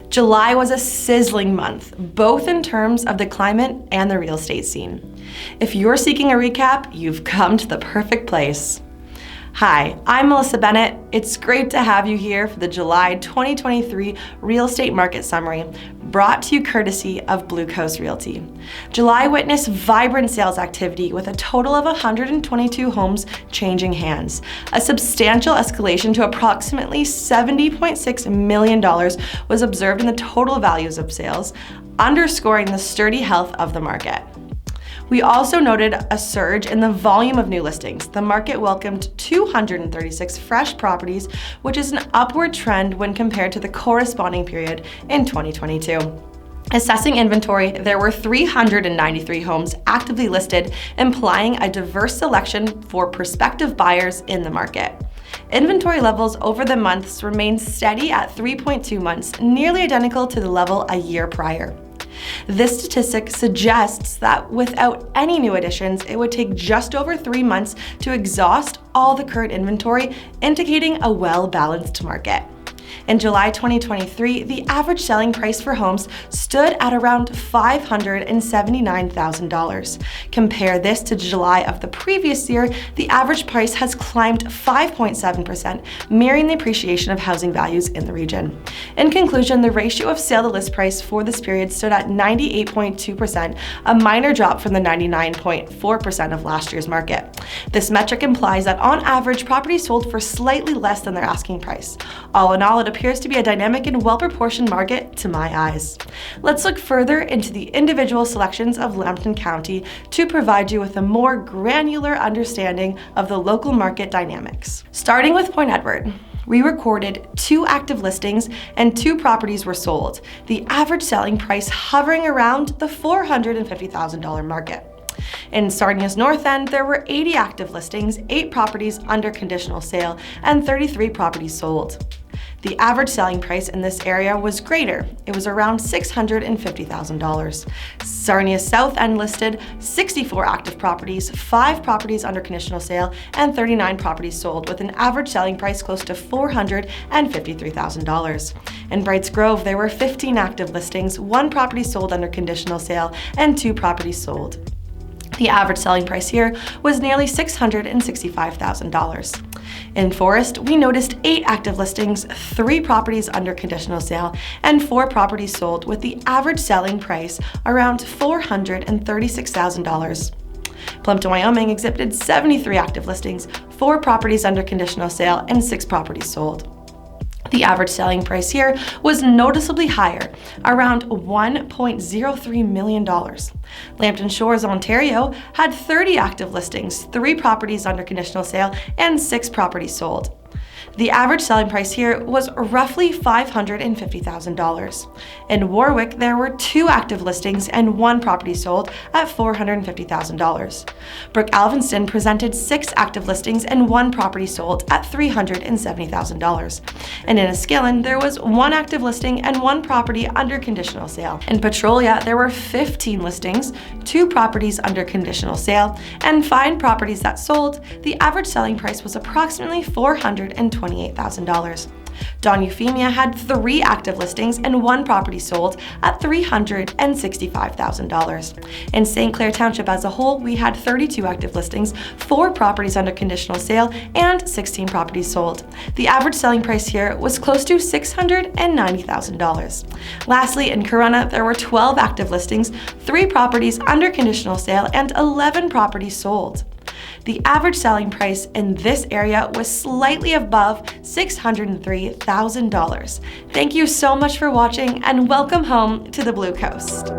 July was a sizzling month, both in terms of the climate and the real estate scene. If you're seeking a recap, you've come to the perfect place. Hi, I'm Melissa Bennett. It's great to have you here for the July 2023 Real Estate Market Summary, brought to you courtesy of Blue Coast Realty. July witnessed vibrant sales activity with a total of 122 homes changing hands. A substantial escalation to approximately $70.6 million was observed in the total values of sales, underscoring the sturdy health of the market. We also noted a surge in the volume of new listings. The market welcomed 236 fresh properties, which is an upward trend when compared to the corresponding period in 2022. Assessing inventory, there were 393 homes actively listed, implying a diverse selection for prospective buyers in the market. Inventory levels over the months remained steady at 3.2 months, nearly identical to the level a year prior. This statistic suggests that without any new additions, it would take just over 3 months to exhaust all the current inventory, indicating a well-balanced market. In July 2023, the average selling price for homes stood at around $579,000. Compare this to July of the previous year, the average price has climbed 5.7%, mirroring the appreciation of housing values in the region. In conclusion, the ratio of sale to list price for this period stood at 98.2%, a minor drop from the 99.4% of last year's market. This metric implies that on average, properties sold for slightly less than their asking price. All in all, it appears to be a dynamic and well-proportioned market to my eyes. Let's look further into the individual selections of Lambton County to provide you with a more granular understanding of the local market dynamics. Starting with Point Edward, we recorded 2 active listings and 2 properties were sold, the average selling price hovering around the $450,000 market. In Sarnia's north end, there were 80 active listings, 8 properties under conditional sale, and 33 properties sold. The average selling price in this area was greater. It was around $650,000. Sarnia's south end listed 64 active properties, 5 properties under conditional sale, and 39 properties sold, with an average selling price close to $453,000. In Brights Grove, there were 15 active listings, 1 property sold under conditional sale, and 2 properties sold. The average selling price here was nearly $665,000. In Forest, we noticed 8 active listings, 3 properties under conditional sale, and 4 properties sold, with the average selling price around $436,000. Plumpton, Wyoming exhibited 73 active listings, 4 properties under conditional sale, and 6 properties sold. The average selling price here was noticeably higher, around $1.03 million. Lambton Shores, Ontario had 30 active listings, 3 properties under conditional sale, and 6 properties sold. The average selling price here was roughly $550,000. In Warwick, there were 2 active listings and 1 property sold at $450,000. Brook Alvinston presented 6 active listings and 1 property sold at $370,000. And in Enniskillen, there was 1 active listing and 1 property under conditional sale. In Petrolia, there were 15 listings, 2 properties under conditional sale, and 5 properties that sold. The average selling price was approximately $428,000. Don Euphemia had 3 active listings and 1 property sold at $365,000. In St. Clair Township as a whole, we had 32 active listings, 4 properties under conditional sale, and 16 properties sold. The average selling price here was close to $690,000. Lastly, in Corunna, there were 12 active listings, 3 properties under conditional sale, and 11 properties sold. The average selling price in this area was slightly above $603,000. Thank you so much for watching and welcome home to the Blue Coast.